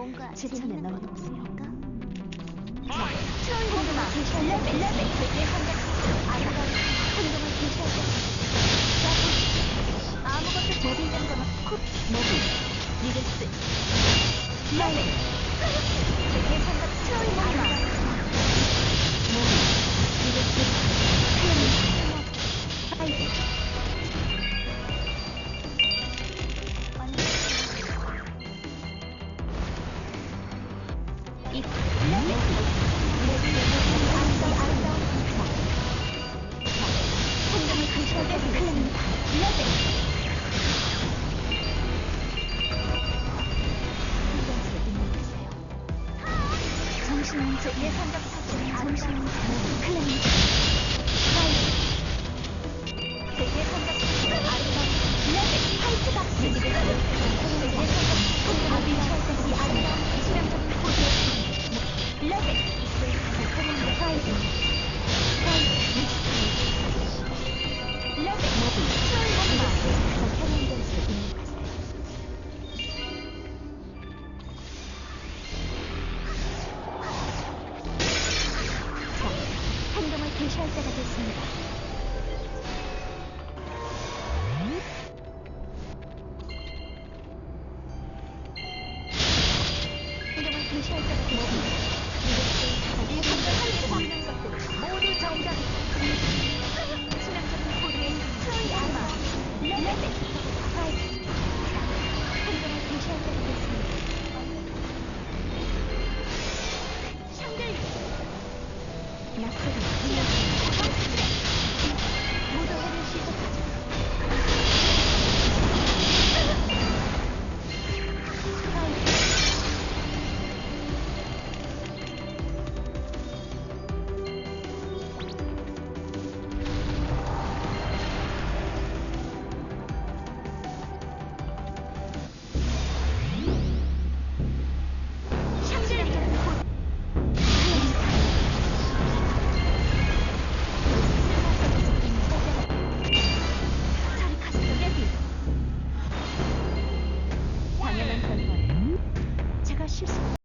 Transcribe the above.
뭔가 지치면 너무 없으니까. 트롤 호그마 레벨 세계 한각 아름다운 행동을 개시할 때 아무것도 모빈다는 건 콧 모빈 리드스 레벨 세계 한각 트롤 호그마 모빈 리드스 클레멘 파이팅 개시할 때가 됐습니다. 행동을 개시할 때가 됐습니다. 이 공격을 잡는 것들 모두 정답. 수면적인 고리의 트로이 아마 레벨 파이트. 행동을 개시할 때가 됐습니다. 샹들 낯설은